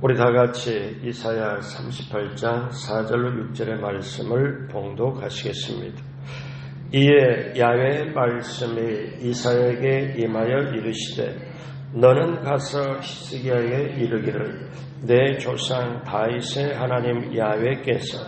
우리 다 같이 이사야 38장 4절로 6절의 말씀을 봉독하시겠습니다. 이에 야훼의 말씀이 이사야에게 임하여 이르시되 너는 가서 히스기야에게 이르기를 내 조상 다윗의 하나님 야훼께서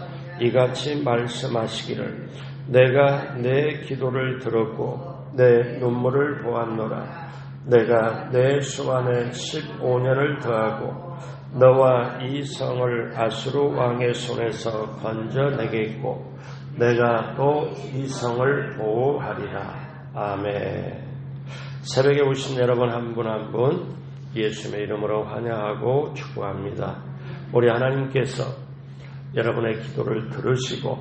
이같이 말씀하시기를 내가 내 기도를 들었고 내 눈물을 보았노라. 내가 내 수완에 15년을 더하고 너와 이 성을 아수르 왕의 손에서 건져내겠고 내가 또 이 성을 보호하리라. 아멘. 새벽에 오신 여러분 한 분 한 분 예수님의 이름으로 환영하고 축복합니다. 우리 하나님께서 여러분의 기도를 들으시고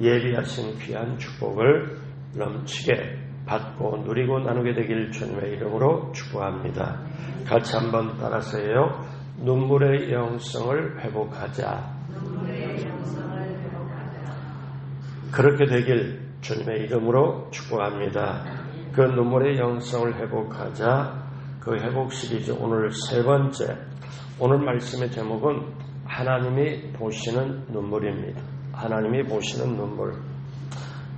예비하신 귀한 축복을 넘치게 받고 누리고 나누게 되길 주님의 이름으로 축복합니다. 같이 한번 따라서 해요. 눈물의 영성을 회복하자. 그렇게 되길 주님의 이름으로 축복합니다. 그 눈물의 영성을 회복하자. 그 회복 시리즈 오늘 세 번째. 오늘 말씀의 제목은 하나님이 보시는 눈물입니다. 하나님이 보시는 눈물.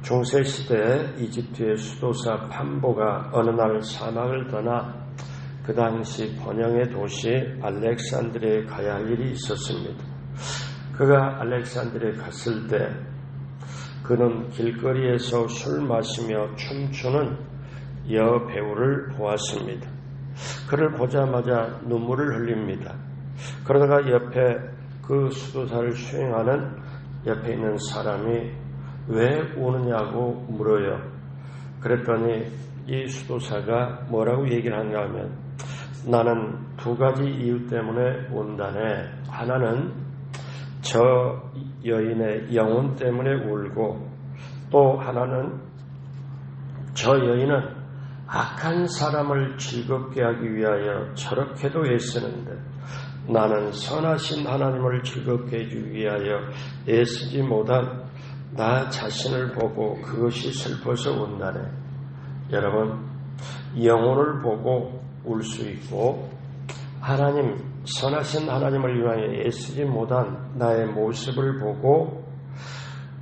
중세시대 이집트의 수도사 판보가 어느 날 사막을 떠나 그 당시 번영의 도시 알렉산드리아에 가야 할 일이 있었습니다. 그가 알렉산드리아에 갔을 때 그는 길거리에서 술 마시며 춤추는 여배우를 보았습니다. 그를 보자마자 눈물을 흘립니다. 그러다가 옆에 그 수도사를 수행하는 옆에 있는 사람이 왜 우느냐고 물어요. 그랬더니 이 수도사가 뭐라고 얘기를 하냐 하면 나는 두 가지 이유 때문에 운다네. 하나는 저 여인의 영혼 때문에 울고 또 하나는 저 여인은 악한 사람을 즐겁게 하기 위하여 저렇게도 애쓰는데 나는 선하신 하나님을 즐겁게 해주기 위하여 애쓰지 못한 나 자신을 보고 그것이 슬퍼서 운다네. 여러분, 영혼을 보고 울 수 있고 하나님, 선하신 하나님을 위하여 애쓰지 못한 나의 모습을 보고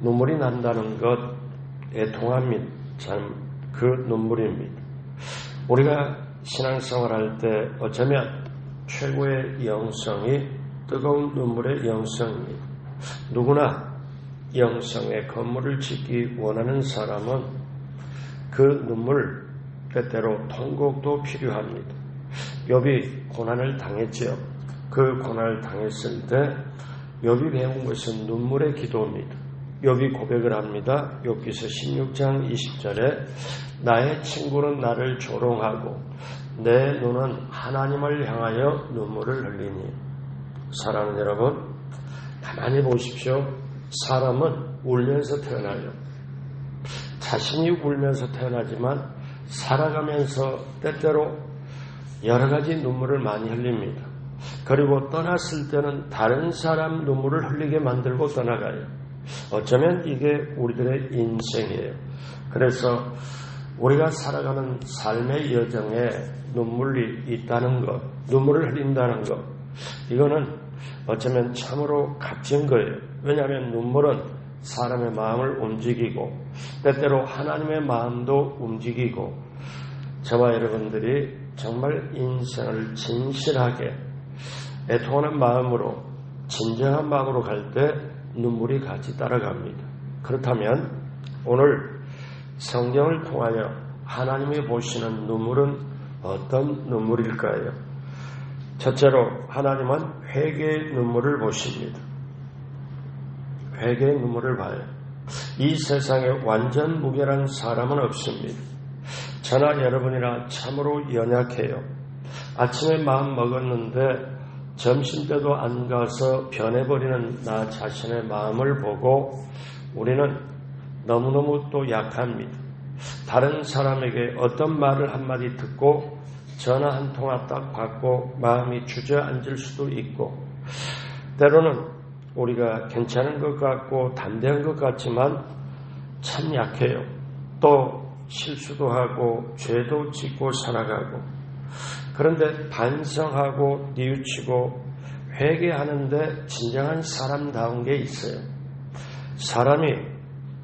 눈물이 난다는 것 애통합니다. 참 그 눈물입니다. 우리가 신앙생활 할 때 어쩌면 최고의 영성이 뜨거운 눈물의 영성입니다. 누구나 영성의 건물을 짓기 원하는 사람은 그 눈물, 때때로 통곡도 필요합니다. 욥이 고난을 당했지요. 그 고난을 당했을 때 욥이 배운 것은 눈물의 기도입니다. 욥이 고백을 합니다. 욥기서 16장 20절에 나의 친구는 나를 조롱하고 내 눈은 하나님을 향하여 눈물을 흘리니. 사랑하는 여러분, 가만히 보십시오. 사람은 울면서 태어나요. 자신이 울면서 태어나지만 살아가면서 때때로 여러 가지 눈물을 많이 흘립니다. 그리고 떠났을 때는 다른 사람 눈물을 흘리게 만들고 떠나가요. 어쩌면 이게 우리들의 인생이에요. 그래서 우리가 살아가는 삶의 여정에 눈물이 있다는 것, 눈물을 흘린다는 것, 이거는 어쩌면 참으로 값진 거예요. 왜냐하면 눈물은 사람의 마음을 움직이고 때때로 하나님의 마음도 움직이고 저와 여러분들이 정말 인생을 진실하게 애통하는 마음으로 진정한 마음으로 갈 때 눈물이 같이 따라갑니다. 그렇다면 오늘 성경을 통하여 하나님이 보시는 눈물은 어떤 눈물일까요? 첫째로 하나님은 회개의 눈물을 보십니다. 회개의 눈물을 봐요. 이 세상에 완전 무결한 사람은 없습니다. 저나 여러분이나 참으로 연약해요. 아침에 마음 먹었는데 점심때도 안 가서 변해버리는 나 자신의 마음을 보고 우리는 너무너무 또 약합니다. 다른 사람에게 어떤 말을 한마디 듣고 전화 한 통화 딱 받고 마음이 주저앉을 수도 있고 때로는 우리가 괜찮은 것 같고 담대한 것 같지만 참 약해요. 또 실수도 하고 죄도 짓고 살아가고 그런데 반성하고 뉘우치고 회개하는데 진정한 사람다운 게 있어요. 사람이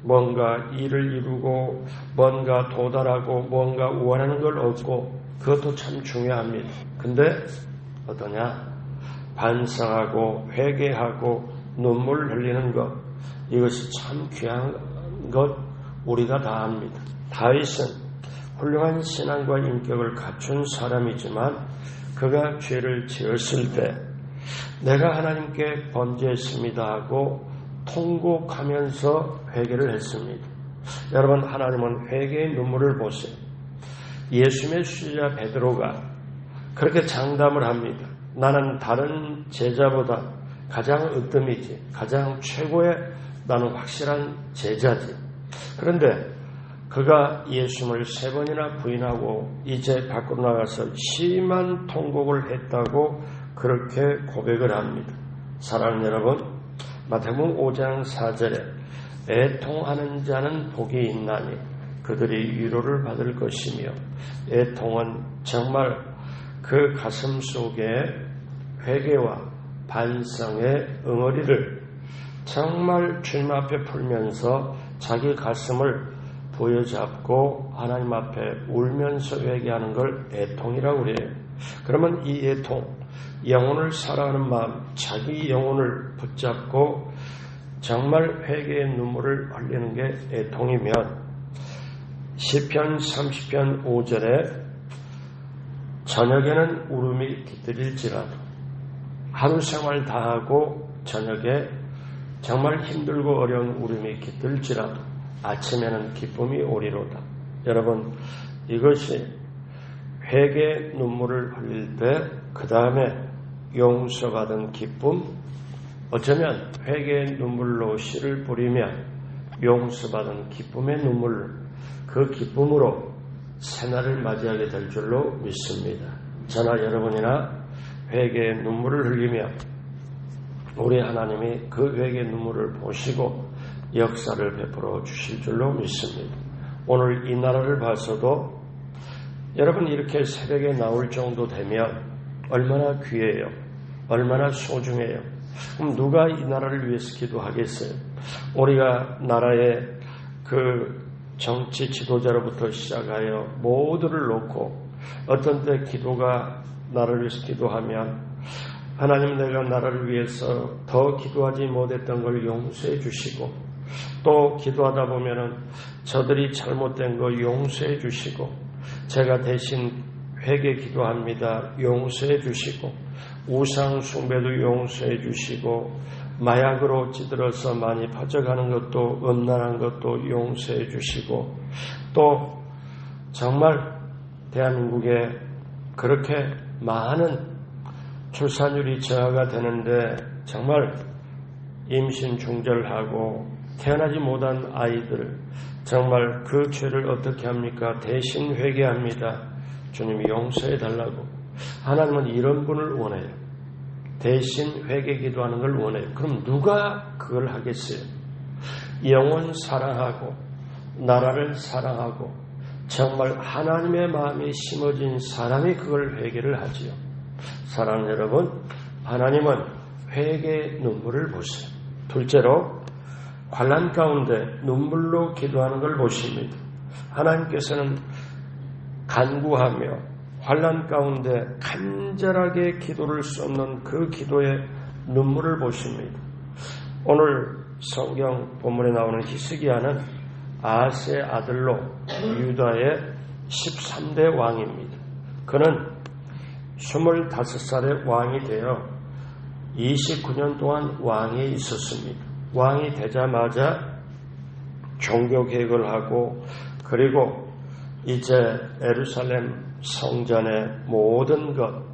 뭔가 일을 이루고 뭔가 도달하고 뭔가 원하는 걸 얻고 그것도 참 중요합니다. 근데 어떠냐? 반성하고 회개하고 눈물 흘리는 것, 이것이 참 귀한 것 우리가 다 합니다. 다윗은 훌륭한 신앙과 인격을 갖춘 사람이지만 그가 죄를 지었을 때 내가 하나님께 범죄했습니다 하고 통곡하면서 회개를 했습니다. 여러분, 하나님은 회개의 눈물을 보세요. 예수님의 수제자 베드로가 그렇게 장담을 합니다. 나는 다른 제자보다 가장 으뜸이지, 가장 최고의 나는 확실한 제자지. 그런데 그가 예수님을 3번이나 부인하고 이제 밖으로 나가서 심한 통곡을 했다고 그렇게 고백을 합니다. 사랑하는 여러분, 마태복음 5장 4절에 애통하는 자는 복이 있나니 그들이 위로를 받을 것이며, 애통은 정말 그 가슴 속에 회개와 반성의 응어리를 정말 주님 앞에 풀면서 자기 가슴을 부여잡고 하나님 앞에 울면서 회개하는 걸 애통이라고 그래요. 그러면 이 애통, 영혼을 사랑하는 마음, 자기 영혼을 붙잡고 정말 회개의 눈물을 흘리는 게 애통이면, 시편 30편 5절에 저녁에는 울음이 깃들일지라도, 하루 생활 다 하고 저녁에 정말 힘들고 어려운 울음이 깃들지라도 아침에는 기쁨이 오리로다. 여러분, 이것이 회개의 눈물을 흘릴 때 그 다음에 용서받은 기쁨, 어쩌면 회개의 눈물로 씨를 뿌리면 용서받은 기쁨의 눈물, 그 기쁨으로 새날을 맞이하게 될 줄로 믿습니다. 저나 여러분이나 회개의 눈물을 흘리며 우리 하나님이 그 회개의 눈물을 보시고 역사를 베풀어 주실 줄로 믿습니다. 오늘 이 나라를 봐서도 여러분 이렇게 새벽에 나올 정도 되면 얼마나 귀해요. 얼마나 소중해요. 그럼 누가 이 나라를 위해서 기도하겠어요? 우리가 나라의 그 정치 지도자로부터 시작하여 모두를 놓고 어떤 때 기도가 나라를 위해서 기도하면 하나님, 내가 나라를 위해서 더 기도하지 못했던 걸 용서해 주시고, 또 기도하다 보면은 저들이 잘못된 거 용서해 주시고, 제가 대신 회개 기도합니다. 용서해 주시고, 우상 숭배도 용서해 주시고, 마약으로 찌들어서 많이 퍼져가는 것도, 음란한 것도 용서해 주시고, 또 정말 대한민국에 그렇게 많은 출산율이 저하가 되는데 정말 임신 중절하고 태어나지 못한 아이들, 정말 그 죄를 어떻게 합니까? 대신 회개합니다. 주님이 용서해 달라고. 하나님은 이런 분을 원해요. 대신 회개 기도하는 걸 원해요. 그럼 누가 그걸 하겠어요? 영혼 사랑하고 나라를 사랑하고 정말 하나님의 마음이 심어진 사람이 그걸 회개를 하지요. 사랑하는 여러분, 하나님은 회개의 눈물을 보세요. 둘째로 환난 가운데 눈물로 기도하는 걸 보십니다. 하나님께서는 간구하며 환난 가운데 간절하게 기도를 쏟는 그 기도의 눈물을 보십니다. 오늘 성경 본문에 나오는 히스기야는 아하스의 아들로 유다의 13대 왕입니다. 그는 25살의 왕이 되어 29년 동안 왕에 있었습니다. 왕이 되자마자 종교개혁을 하고, 그리고 이제 예루살렘 성전의 모든 것,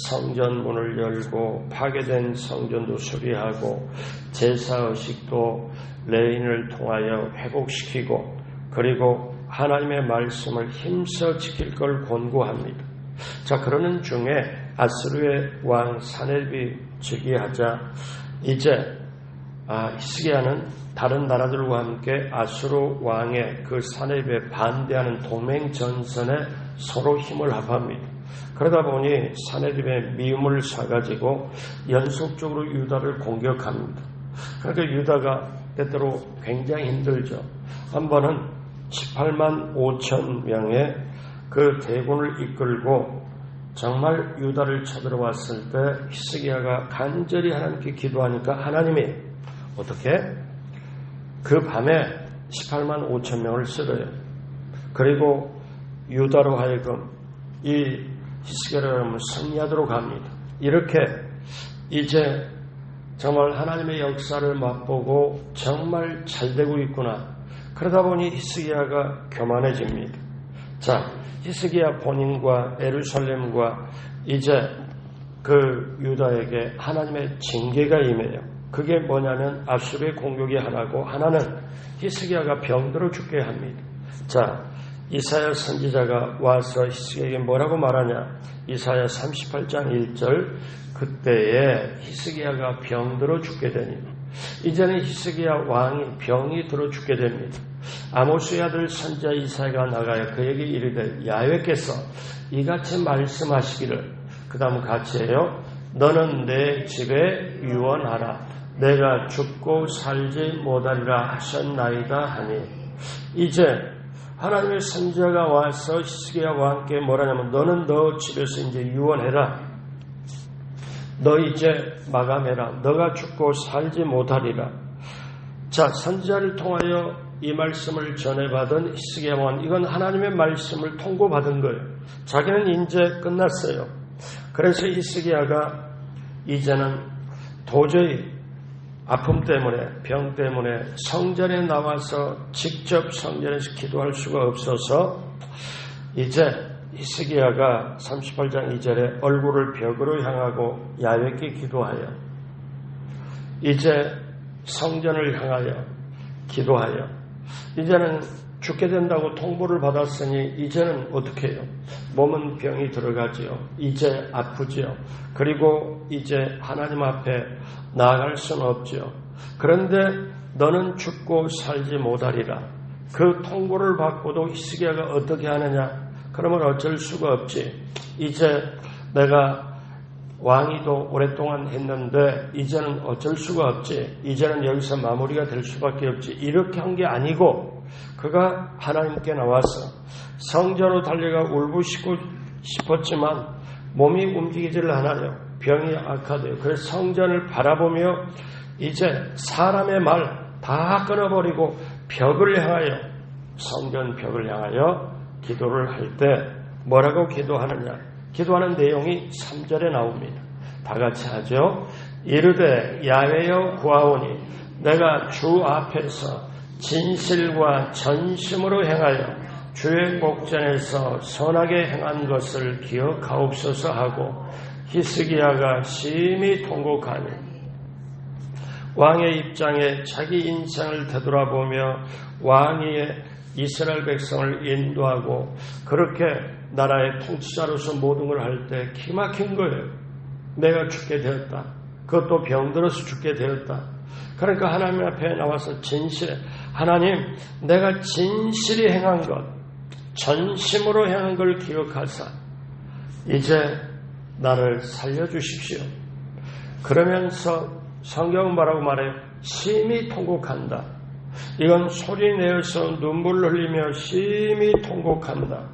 성전문을 열고 파괴된 성전도 수리하고 제사의식도 레인을 통하여 회복시키고, 그리고 하나님의 말씀을 힘써 지킬 걸 권고합니다. 자, 그러는 중에 아스루의 왕 사네립이 즉위하자 이제 히스기야는 다른 나라들과 함께 아수르 왕의 그 사네립에 반대하는 동맹 전선에 서로 힘을 합합니다. 그러다 보니 사내립에 미움을 사가지고 연속적으로 유다를 공격합니다. 그러니까 유다가 때때로 굉장히 힘들죠. 한 번은 18만 5천 명의 그 대군을 이끌고 정말 유다를 쳐들어왔을 때 히스기야가 간절히 하나님께 기도하니까 하나님이 어떻게? 그 밤에 18만 5천 명을 쓰러요. 그리고 유다로 하여금 이 히스기야를 승리하도록 합니다. 이렇게 이제 정말 하나님의 역사를 맛보고 정말 잘 되고 있구나. 그러다 보니 히스기야가 교만해집니다. 자, 히스기야 본인과 예루살렘과 이제 그 유다에게 하나님의 징계가 임해요. 그게 뭐냐면 아수르의 공격이 하나고 하나는 히스기야가 병들어 죽게 합니다. 자, 이사야 선지자가 와서 히스기야에게 뭐라고 말하냐? 이사야 38장 1절 그때에 히스기야가 병들어 죽게 되니 이제는 히스기야 왕이 병이 들어 죽게 됩니다. 아모스의 아들 선지자 이사야가 나가야 그에게 이르되 야훼께서 이같이 말씀하시기를 그 다음 같이 해요. 너는 내 집에 유언하라. 내가 죽고 살지 못하리라 하셨나이다 하니 이제 하나님의 선지자가 와서 히스기야 왕께 뭐라냐면 너는 너 집에서 이제 유언해라. 너 이제 마감해라. 너가 죽고 살지 못하리라. 자, 선지자를 통하여 이 말씀을 전해받은 히스기야 왕, 이건 하나님의 말씀을 통고받은 거예요. 자기는 이제 끝났어요. 그래서 히스기야가 이제는 도저히 아픔 때문에 병 때문에 성전에 나와서 직접 성전에서 기도할 수가 없어서 이제 히스기야가 38장 2절에 얼굴을 벽으로 향하고 야훼께 기도하여 이제 성전을 향하여 기도하여 이제는 죽게 된다고 통보를 받았으니 이제는 어떻게 해요? 몸은 병이 들어가지요. 이제 아프지요. 그리고 이제 하나님 앞에 나아갈 수는 없지요. 그런데 너는 죽고 살지 못하리라. 그 통보를 받고도 히스기야가 어떻게 하느냐? 그러면 어쩔 수가 없지. 이제 내가 왕위도 오랫동안 했는데 이제는 어쩔 수가 없지. 이제는 여기서 마무리가 될 수밖에 없지. 이렇게 한 게 아니고 그가 하나님께 나와서 성전으로 달려가 울부짖고 싶었지만 몸이 움직이지를 않아요. 병이 악화돼요. 그래서 성전을 바라보며 이제 사람의 말 다 끊어버리고 벽을 향하여 성전 벽을 향하여 기도를 할 때 뭐라고 기도하느냐? 기도하는 내용이 3절에 나옵니다. 다 같이 하죠. 이르되 야훼여 구하오니 내가 주 앞에서 진실과 전심으로 행하여 주의 목전에서 선하게 행한 것을 기억하옵소서 하고 히스기야가 심히 통곡하니 왕의 입장에 자기 인생을 되돌아보며 왕위에 이스라엘 백성을 인도하고 그렇게 나라의 통치자로서 모든 걸 할 때 기막힌 거예요. 내가 죽게 되었다. 그것도 병들어서 죽게 되었다. 그러니까 하나님 앞에 나와서 진실해. 하나님, 내가 진실히 행한 것, 전심으로 행한 걸 기억하사 이제 나를 살려주십시오. 그러면서 성경은 뭐라고 말해요? 심히 통곡한다. 이건 소리 내어서 눈물 흘리며 심히 통곡한다.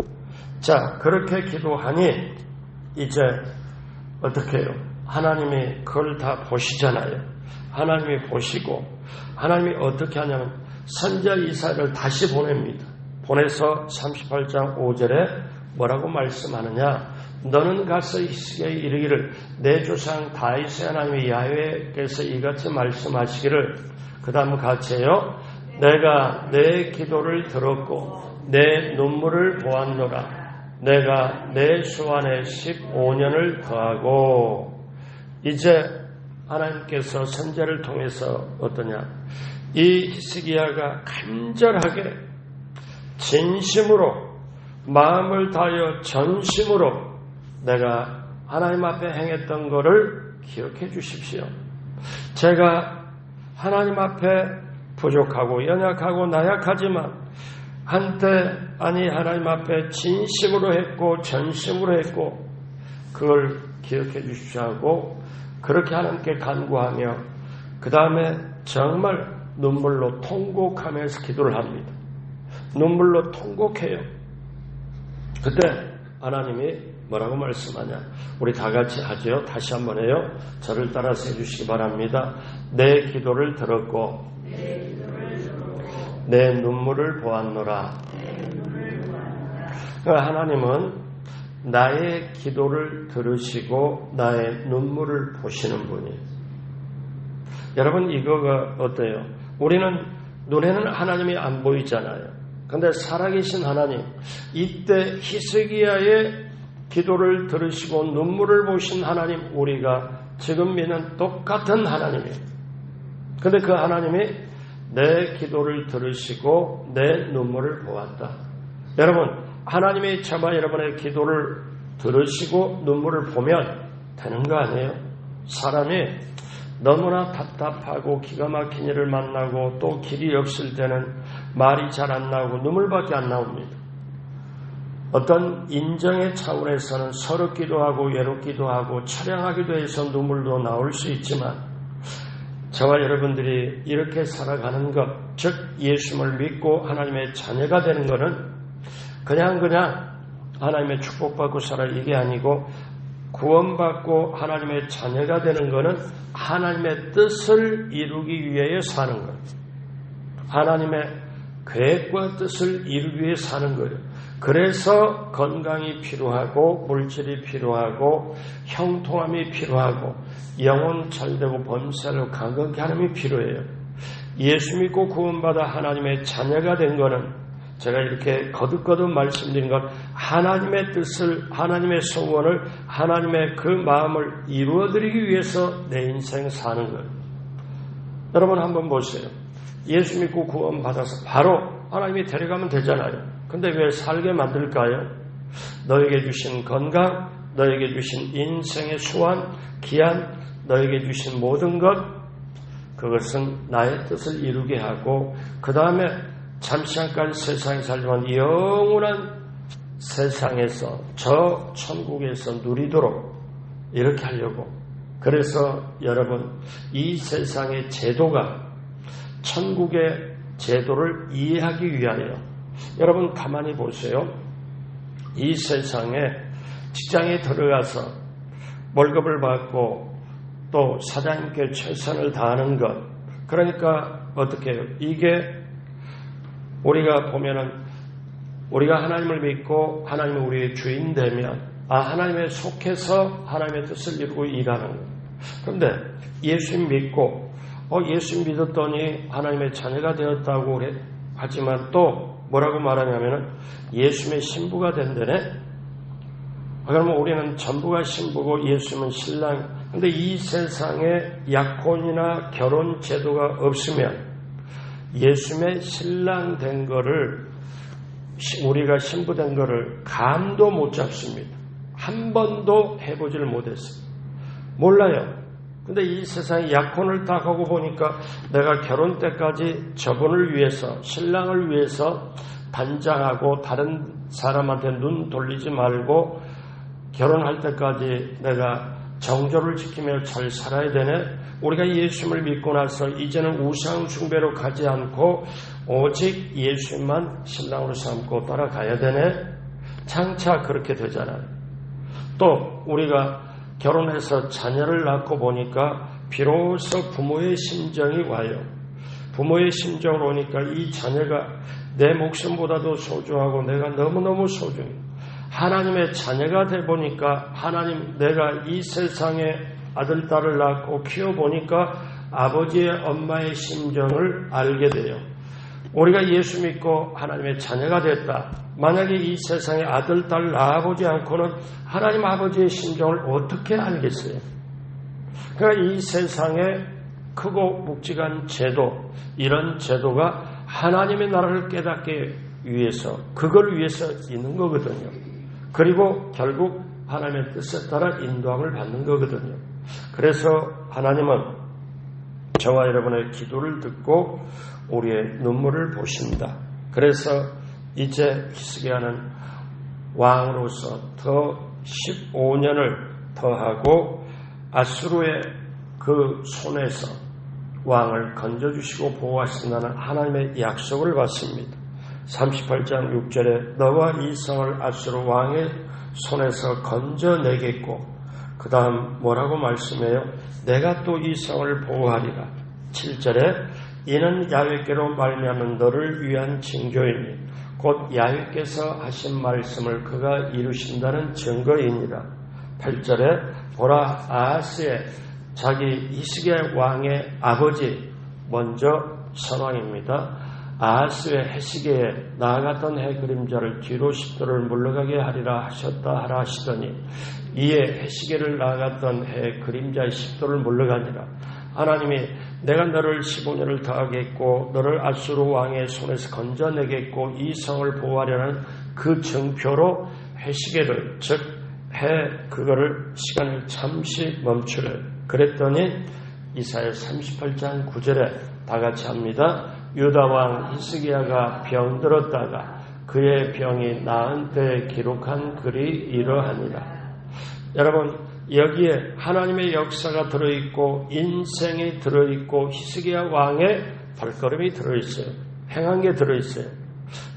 자, 그렇게 기도하니 이제 어떻게 해요? 하나님이 그걸 다 보시잖아요. 하나님이 보시고 하나님이 어떻게 하냐면 선지자 이사야를 다시 보냅니다. 보내서 38장 5절에 뭐라고 말씀하느냐? 너는 가서 히스기야에 이르기를 내 조상 다윗의 하나님이 야훼께서 이같이 말씀하시기를 그 다음 같이 해요. 내가 내 기도를 들었고 내 눈물을 보았노라. 내가 내 수완에 15년을 더하고 이제 하나님께서 선지자를 통해서 어떠냐? 이 히스기야가 간절하게 진심으로 마음을 다하여 전심으로 내가 하나님 앞에 행했던 것을 기억해 주십시오. 제가 하나님 앞에 부족하고 연약하고 나약하지만 한때 하나님 앞에 진심으로 했고 전심으로 했고 그걸 기억해 주십시오 하고 그렇게 하나님께 간구하며 그 다음에 정말 눈물로 통곡하면서 기도를 합니다. 눈물로 통곡해요. 그때 하나님이 뭐라고 말씀하냐? 우리 다 같이 하죠. 다시 한번 해요. 저를 따라서 해주시기 바랍니다. 내 기도를 들었고 내 눈물을 보았노라. 하나님은 나의 기도를 들으시고 나의 눈물을 보시는 분이. 여러분 이거가 어때요? 우리는 눈에는 하나님이 안 보이잖아요. 그런데 살아계신 하나님, 이때 히스기야의 기도를 들으시고 눈물을 보신 하나님, 우리가 지금 믿는 똑같은 하나님이에요. 그런데 그 하나님이 내 기도를 들으시고 내 눈물을 보았다. 여러분, 하나님이 저와 여러분의 기도를 들으시고 눈물을 보면 되는 거 아니에요? 사람이 너무나 답답하고 기가 막힌 일을 만나고 또 길이 없을 때는 말이 잘 안 나오고 눈물밖에 안 나옵니다. 어떤 인정의 차원에서는 서럽기도 하고 외롭기도 하고 처량하기도 해서 눈물도 나올 수 있지만 저와 여러분들이 이렇게 살아가는 것, 즉 예수님을 믿고 하나님의 자녀가 되는 것은 그냥 하나님의 축복받고 살아 이게 아니고 구원받고 하나님의 자녀가 되는 것은 하나님의 뜻을 이루기 위해 사는 거예요. 하나님의 계획과 뜻을 이루기 위해 사는 거예요. 그래서 건강이 필요하고 물질이 필요하고 형통함이 필요하고 영혼 잘되고 범사로 강건케 하나님이 필요해요. 예수 믿고 구원받아 하나님의 자녀가 된 것은 제가 이렇게 거듭거듭 말씀드린 것, 하나님의 뜻을, 하나님의 소원을, 하나님의 그 마음을 이루어드리기 위해서 내 인생 사는 거예요. 여러분 한번 보세요. 예수 믿고 구원받아서 바로 하나님이 데려가면 되잖아요. 근데 왜 살게 만들까요? 너에게 주신 건강, 너에게 주신 인생의 수완, 기한, 너에게 주신 모든 것, 그것은 나의 뜻을 이루게 하고 그 다음에 잠시 잠깐 세상에 살지만 영원한 세상에서 저 천국에서 누리도록 이렇게 하려고. 그래서 여러분 이 세상의 제도가 천국의 제도를 이해하기 위하여 여러분 가만히 보세요. 이 세상에 직장에 들어가서 월급을 받고 또 사장님께 최선을 다하는 것, 그러니까 어떻게 해요? 이게 우리가 보면은 우리가 하나님을 믿고 하나님이 우리의 주인 되면 하나님에 속해서 하나님의 뜻을 이루고 일하는 거예요. 그런데 예수 믿고 예수 믿었더니 하나님의 자녀가 되었다고 하지만 또 뭐라고 말하냐면은 예수님의 신부가 된다네. 그러면 우리는 전부가 신부고 예수님은 신랑. 근데 이 세상에 약혼이나 결혼 제도가 없으면 예수님의 신랑 된 거를, 우리가 신부 된 거를 감도 못 잡습니다. 한 번도 해보지를 못했어요. 몰라요. 근데 이 세상에 약혼을 딱 하고 보니까 내가 결혼 때까지 저분을 위해서, 신랑을 위해서 단장하고 다른 사람한테 눈 돌리지 말고 결혼할 때까지 내가 정조를 지키며 잘 살아야 되네. 우리가 예수님을 믿고 나서 이제는 우상 숭배로 가지 않고 오직 예수님만 신랑으로 삼고 따라가야 되네. 장차 그렇게 되잖아요. 또 우리가 결혼해서 자녀를 낳고 보니까 비로소 부모의 심정이 와요. 부모의 심정으로 오니까 이 자녀가 내 목숨보다도 소중하고 내가 너무너무 소중해. 하나님의 자녀가 돼 보니까 하나님, 내가 이 세상에 아들, 딸을 낳고 키워보니까 아버지의 엄마의 심정을 알게 돼요. 우리가 예수 믿고 하나님의 자녀가 됐다. 만약에 이 세상에 아들, 딸 낳아보지 않고는 하나님 아버지의 심정을 어떻게 알겠어요? 그러니까 이 세상에 크고 묵직한 제도, 이런 제도가 하나님의 나라를 깨닫기 위해서, 그걸 위해서 있는 거거든요. 그리고 결국 하나님의 뜻에 따라 인도함을 받는 거거든요. 그래서 하나님은 저와 여러분의 기도를 듣고 우리의 눈물을 보신다. 그래서 이제 히스기야는 왕으로서 더 15년을 더하고 아수르의 그 손에서 왕을 건져주시고 보호하신다는 하나님의 약속을 받습니다. 38장 6절에 너와 이 성을 아수르 왕의 손에서 건져내겠고, 그 다음 뭐라고 말씀해요? 내가 또 이 성을 보호하리라. 7절에 이는 야훼께로 말미암은 너를 위한 징조이니 곧 야훼께서 하신 말씀을 그가 이루신다는 증거이니라. 8절에 보라, 아하스의 자기 히스기야 왕의 아버지 먼저 선왕입니다. 아하스의 헤시기야에 나아갔던 해 그림자를 뒤로 10도를 물러가게 하리라 하셨다 하라 하시더니 이에 헤시기야를 나아갔던 해 그림자의 10도를 물러가니라. 하나님이 내가 너를 15년을 더하겠고 너를 아수르 왕의 손에서 건져내겠고 이 성을 보호하려는 그 증표로 헤시기야를, 즉 그거를 시간을 잠시 멈추래. 그랬더니 이사야 38장 9절에 다 같이 합니다. 유다 왕 히스기야가 병들었다가 그의 병이 나은 때에 기록한 글이 이러하니라. 여러분, 여기에 하나님의 역사가 들어있고 인생이 들어있고 히스기야 왕의 발걸음이 들어있어요. 행한 게 들어있어요.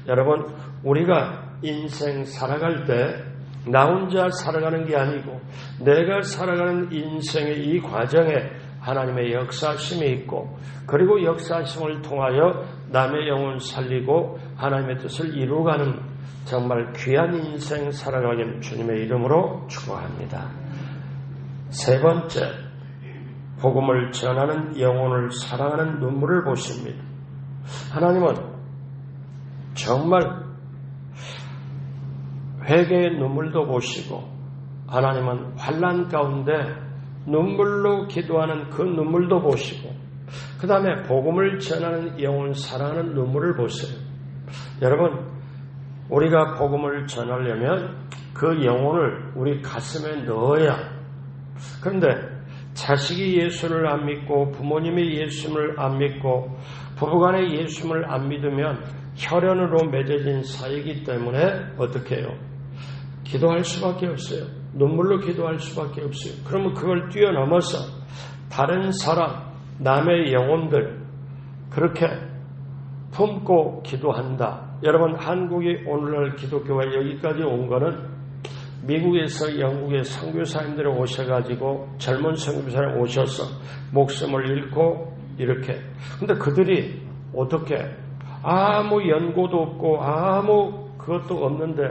여러분, 우리가 인생 살아갈 때 나 혼자 살아가는 게 아니고 내가 살아가는 인생의 이 과정에 하나님의 역사심이 있고, 그리고 역사심을 통하여 남의 영혼 살리고 하나님의 뜻을 이루어가는 정말 귀한 인생 살아가길 주님의 이름으로 축복합니다. 세 번째, 복음을 전하는 영혼을 사랑하는 눈물을 보십니다. 하나님은 정말 회개의 눈물도 보시고, 하나님은 환난 가운데 눈물로 기도하는 그 눈물도 보시고, 그 다음에 복음을 전하는 영혼 사랑하는 눈물을 보세요. 여러분, 우리가 복음을 전하려면 그 영혼을 우리 가슴에 넣어야. 그런데 자식이 예수를 안 믿고 부모님이 예수를 안 믿고 부부간에 예수를 안 믿으면 혈연으로 맺어진 사이이기 때문에 어떻게 해요? 기도할 수밖에 없어요. 눈물로 기도할 수밖에 없어요. 그러면 그걸 뛰어넘어서 다른 사람, 남의 영혼들 그렇게 품고 기도한다. 여러분, 한국이 오늘날 기독교가 여기까지 온 거는 미국에서 영국의 선교사님들이 오셔가지고 젊은 선교사님 오셔서 목숨을 잃고 이렇게. 근데 그들이 어떻게 아무 연고도 없고 아무 그것도 없는데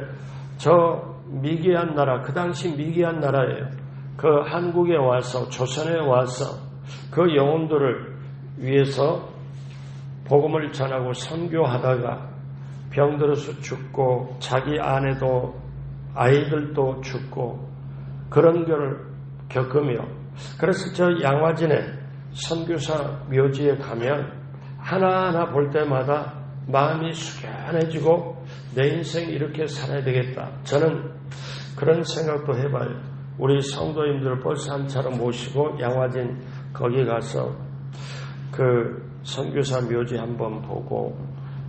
저 미개한 나라, 그 당시 미개한 나라예요. 그 한국에 와서, 조선에 와서 그 영혼들을 위해서 복음을 전하고 선교하다가 병들어서 죽고 자기 아내도 아이들도 죽고 그런 걸 겪으며, 그래서 저 양화진에 선교사 묘지에 가면 하나하나 볼 때마다 마음이 숙연해지고 내 인생 이렇게 살아야 되겠다. 저는 그런 생각도 해봐요. 우리 성도님들 벌써 한 차로 모시고 양화진 거기 가서 그 선교사 묘지 한번 보고,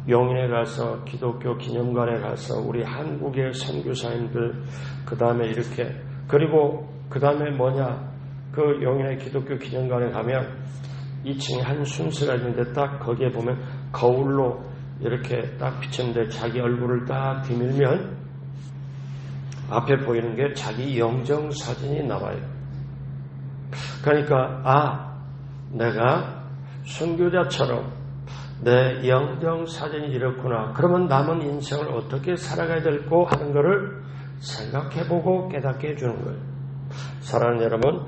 용인에 가서 기독교 기념관에 가서 우리 한국의 선교사님들 그 다음에 이렇게, 그리고 그 다음에 뭐냐, 그 용인의 기독교 기념관에 가면 2층에 한 순서가 있는데 딱 거기에 보면 거울로 이렇게 딱 비쳤는데 자기 얼굴을 딱 디밀면 앞에 보이는 게 자기 영정사진이 나와요. 그러니까 내가 선교자처럼 내 영정사진이 이렇구나. 그러면 남은 인생을 어떻게 살아가야 될고 하는 것을 생각해보고 깨닫게 해주는 거예요. 사랑하는 여러분,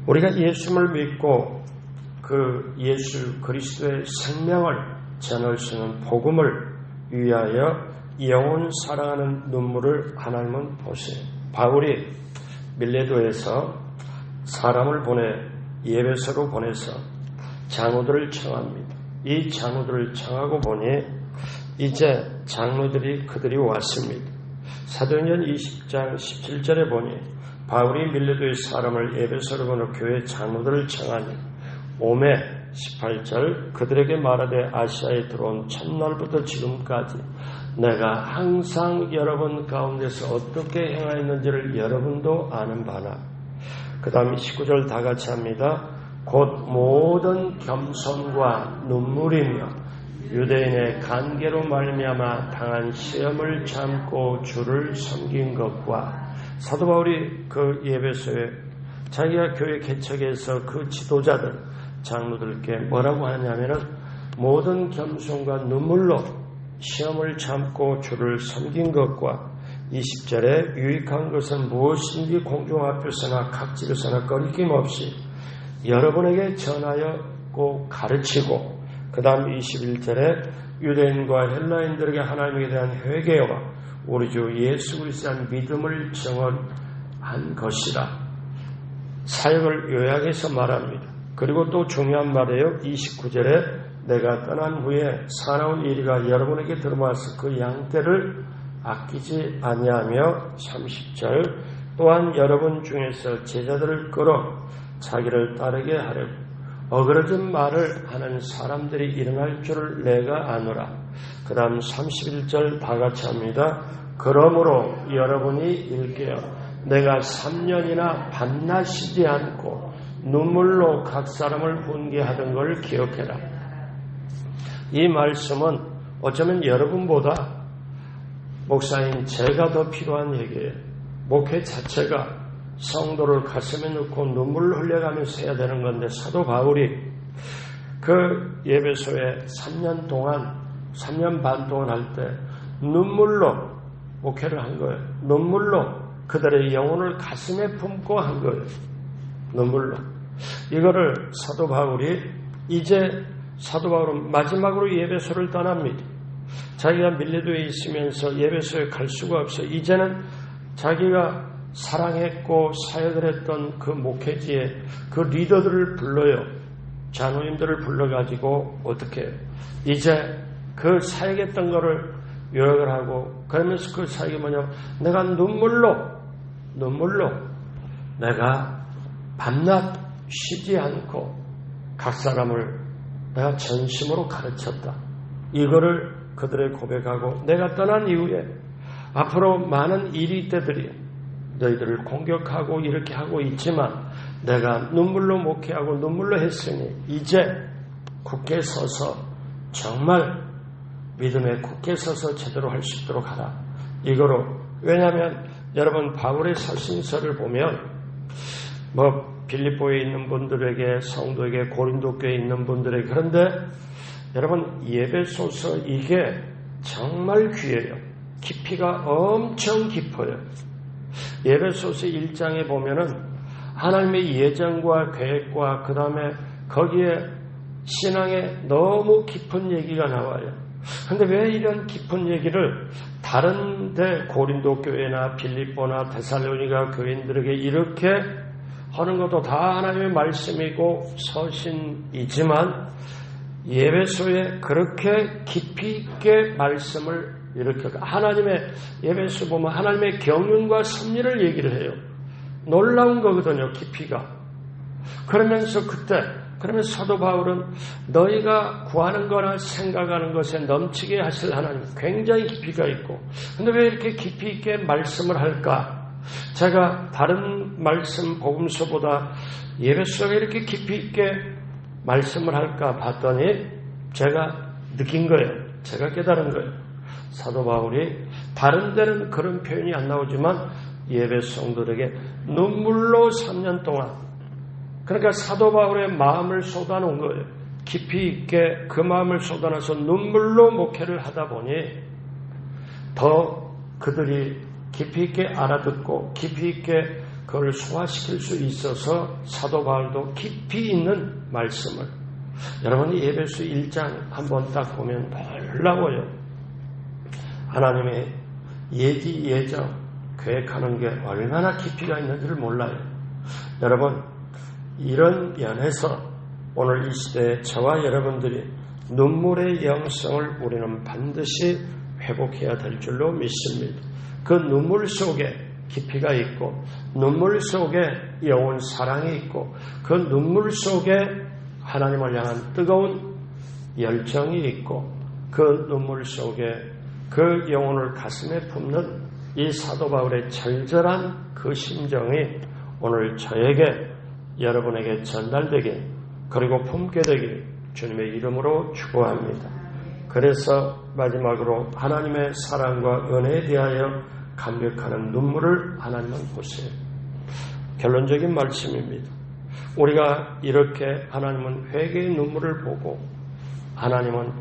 우리가 예수를 믿고 그 예수 그리스도의 생명을 전할 수 있는 복음을 위하여 영혼 사랑하는 눈물을 하나님은 보세요. 바울이 밀레도에서 사람을 보내 예배소로 보내서 장로들을 청합니다. 이 장로들을 청하고 보니 이제 장로들이 그들이 왔습니다. 사도행전 20장 17절에 보니 바울이 밀레도의 사람을 예배소로 보내 교회 장로들을 청하니 오매 18절 그들에게 말하되 아시아에 들어온 첫날부터 지금까지 내가 항상 여러분 가운데서 어떻게 행하였는지를 여러분도 아는 바나. 그 다음 19절 다 같이 합니다. 곧 모든 겸손과 눈물이며 유대인의 간계로 말미암아 당한 시험을 참고 주를 섬긴 것과. 사도 바울이 그 예배소에 자기가 교회 개척에서 그 지도자들 장로들께 뭐라고 하냐면은 모든 겸손과 눈물로 시험을 참고 주를 섬긴 것과 20절에 유익한 것은 무엇인지 공중 앞에서나 각지에서나 거리낌 없이 여러분에게 전하였고 가르치고, 그 다음 21절에 유대인과 헬라인들에게 하나님에 대한 회개와 우리 주 예수 그리스도에 대한 믿음을 증언한 것이라 사역을 요약해서 말합니다. 그리고 또 중요한 말이에요. 29절에 내가 떠난 후에 사나운 이리가 여러분에게 들어와서 그 양떼를 아끼지 아니하며 30절 또한 여러분 중에서 제자들을 끌어 자기를 따르게 하려고 어그러진 말을 하는 사람들이 일어날 줄을 내가 아노라. 그 다음 31절 다 같이 합니다. 그러므로 여러분이 일깨어 내가 3년이나 밤낮 쉬지 않고 눈물로 각 사람을 훈계하던 걸 기억해라. 이 말씀은 어쩌면 여러분보다 목사인 제가 더 필요한 얘기예요. 목회 자체가 성도를 가슴에 넣고 눈물을 흘려가면서 해야 되는 건데, 사도 바울이 그 예배소에 3년 반 동안 할 때 눈물로 목회를 한 거예요. 눈물로 그들의 영혼을 가슴에 품고 한 거예요. 눈물로. 이거를 사도 바울은 마지막으로 예배소를 떠납니다. 자기가 밀레도에 있으면서 예배소에 갈 수가 없어요. 이제는 자기가 사랑했고 사역을 했던 그 목회지에 그 리더들을 불러요. 장로님들을 불러가지고 어떻게 해요? 이제 그 사역했던 거를 요약을 하고, 그러면서 그 사역이 뭐냐, 내가 눈물로 내가 밤낮 쉬지 않고 각 사람을 내가 전심으로 가르쳤다. 이거를 그들의 고백하고, 내가 떠난 이후에 앞으로 많은 일이 때들이 너희들을 공격하고 이렇게 하고 있지만 내가 눈물로 목회하고 눈물로 했으니 이제 굳게 서서 정말 믿음에 굳게 서서 제대로 할 수 있도록 하라. 이거로. 왜냐하면 여러분 바울의 서신서를 보면 빌립보에 있는 분들에게, 성도에게, 고린도 교회에 있는 분들에게, 그런데 여러분 예배소서 이게 정말 귀해요. 깊이가 엄청 깊어요. 예배소서 1장에 보면은 하나님의 예정과 계획과 그 다음에 거기에 신앙에 너무 깊은 얘기가 나와요. 근데 왜 이런 깊은 얘기를 다른데 고린도 교회나 빌립보나 데살로니가 교인들에게 이렇게 하는 것도 다 하나님의 말씀이고 서신이지만 예배소에 그렇게 깊이 있게 말씀을 이렇게 하나님의 예배소 보면 하나님의 경륜과 섭리를 얘기를 해요. 놀라운 거거든요. 깊이가. 그러면서 그러면 사도 바울은 너희가 구하는 거나 생각하는 것에 넘치게 하실 하나님, 굉장히 깊이가 있고, 근데 왜 이렇게 깊이 있게 말씀을 할까? 제가 다른 말씀 복음서보다 예배소가 이렇게 깊이 있게 말씀을 할까 봤더니 제가 느낀 거예요. 제가 깨달은 거예요. 사도 바울이 다른 데는 그런 표현이 안 나오지만 예배 성도들에게 눈물로 3년 동안, 그러니까 사도 바울의 마음을 쏟아놓은 거예요. 깊이 있게 그 마음을 쏟아놔서 눈물로 목회를 하다 보니 더 그들이 깊이 있게 알아듣고 깊이 있게 그걸 소화시킬 수 있어서 사도 바울도 깊이 있는 말씀을, 여러분이 예배소 1장 한번 딱 보면 놀라워요. 하나님의 예정 계획하는 게 얼마나 깊이가 있는지를 몰라요. 여러분, 이런 면에서 오늘 이 시대에 저와 여러분들이 눈물의 영성을 우리는 반드시 회복해야 될 줄로 믿습니다. 그 눈물 속에 깊이가 있고, 눈물 속에 영원 사랑이 있고, 그 눈물 속에 하나님을 향한 뜨거운 열정이 있고 그 눈물 속에 그 영혼을 가슴에 품는 이 사도 바울의 절절한 그 심정이 오늘 저에게 여러분에게 전달되길 그리고 품게 되길 주님의 이름으로 축원합니다. 그래서 마지막으로 하나님의 사랑과 은혜에 대하여 감격하는 눈물을 하나님은 보세요. 결론적인 말씀입니다. 우리가 이렇게 하나님은 회개의 눈물을 보고 하나님은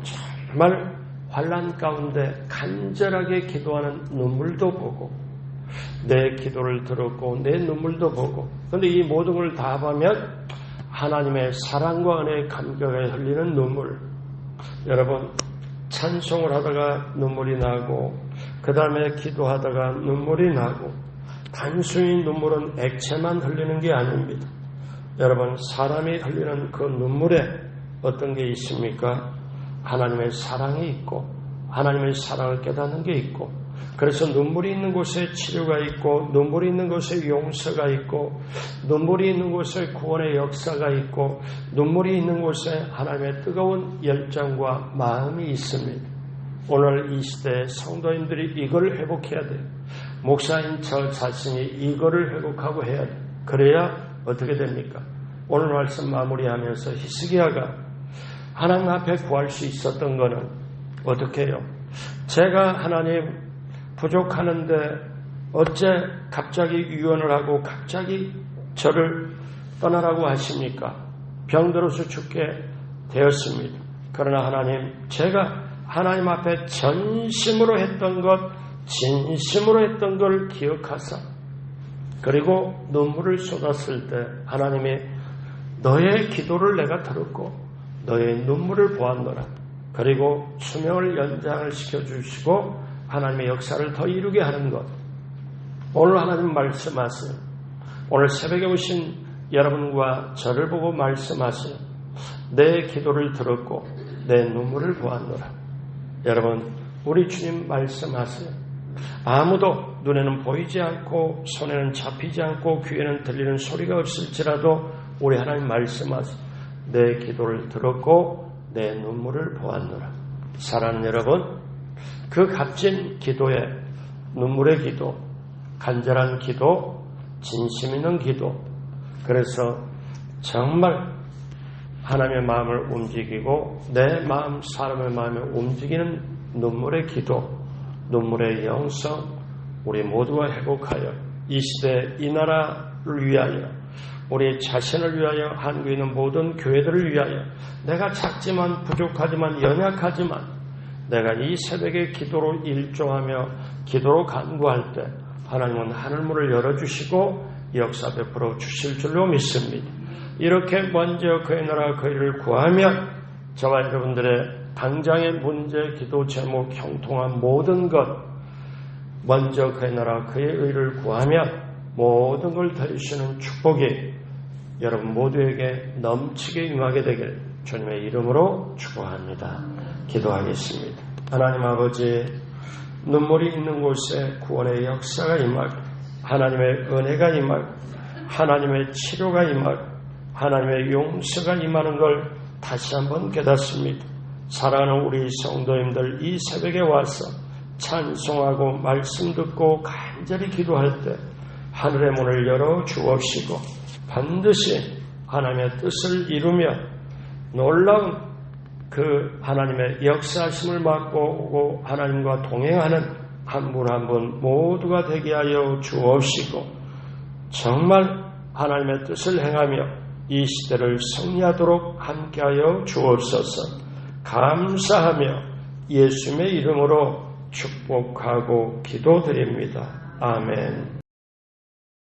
정말 환난 가운데 간절하게 기도하는 눈물도 보고 내 기도를 들었고 내 눈물도 보고 그런데 이 모든 걸 다 보면 하나님의 사랑과 은혜의 감격에 흘리는 눈물. 여러분 찬송을 하다가 눈물이 나고 그 다음에 기도하다가 눈물이 나고 단순히 눈물은 액체만 흘리는 게 아닙니다. 여러분 사람이 흘리는 그 눈물에 어떤 게 있습니까? 하나님의 사랑이 있고 하나님의 사랑을 깨닫는 게 있고 그래서 눈물이 있는 곳에 치료가 있고 눈물이 있는 곳에 용서가 있고 눈물이 있는 곳에 구원의 역사가 있고 눈물이 있는 곳에 하나님의 뜨거운 열정과 마음이 있습니다. 오늘 이 시대의 성도님들이 이걸 회복해야 돼요. 목사인 저 자신이 이거를 회복하고 해야 돼요. 그래야 어떻게 됩니까? 오늘 말씀 마무리하면서 히스기야가 하나님 앞에 구할 수 있었던 거는 어떻게 해요? 제가 하나님 부족하는데 어째 갑자기 유언을 하고 갑자기 저를 떠나라고 하십니까? 병들어서 죽게 되었습니다. 그러나 하나님, 제가 하나님 앞에 전심으로 했던 것, 진심으로 했던 걸 기억하사 그리고 눈물을 쏟았을 때 하나님이 너의 기도를 내가 들었고 너의 눈물을 보았노라. 그리고 수명을 연장을 시켜주시고 하나님의 역사를 더 이루게 하는 것. 오늘 하나님 말씀하세요. 오늘 새벽에 오신 여러분과 저를 보고 말씀하세요. 내 기도를 들었고 내 눈물을 보았노라. 여러분 우리 주님 말씀하세요. 아무도 눈에는 보이지 않고 손에는 잡히지 않고 귀에는 들리는 소리가 없을지라도 우리 하나님 말씀하세요. 내 기도를 들었고 내 눈물을 보았노라. 사랑하는 여러분, 그 값진 기도에 눈물의 기도, 간절한 기도, 진심 있는 기도, 그래서 정말 하나님의 마음을 움직이고 내 마음, 사람의 마음을 움직이는 눈물의 기도, 눈물의 영성, 우리 모두가 회복하여 이 시대 이 나라를 위하여 우리 자신을 위하여 한국에 있는 모든 교회들을 위하여 내가 작지만 부족하지만 연약하지만 내가 이 새벽에 기도로 일종하며 기도로 간구할 때 하나님은 하늘문을 열어주시고 역사 베풀어 주실 줄로 믿습니다. 이렇게 먼저 그의 나라 그 일을 구하면 저와 여러분들의 당장의 문제, 기도 제목, 형통한 모든 것 먼저 그의 나라 그의 의를 구하면 모든 걸 더해주시는 축복이 여러분 모두에게 넘치게 임하게 되길 주님의 이름으로 축복합니다. 기도하겠습니다. 하나님 아버지, 눈물이 있는 곳에 구원의 역사가 임하고 하나님의 은혜가 임하고 하나님의 치료가 임하고 하나님의 용서가 임하는 걸 다시 한번 깨닫습니다. 사랑하는 우리 성도님들 이 새벽에 와서 찬송하고 말씀 듣고 간절히 기도할 때 하늘의 문을 열어 주옵시고 반드시 하나님의 뜻을 이루며 놀라운 그 하나님의 역사심을 맡고 오고 하나님과 동행하는 한 분 한 분 모두가 되게 하여 주옵시고 정말 하나님의 뜻을 행하며 이 시대를 승리하도록 함께하여 주옵소서. 감사하며 예수님의 이름으로 축복하고 기도드립니다. 아멘.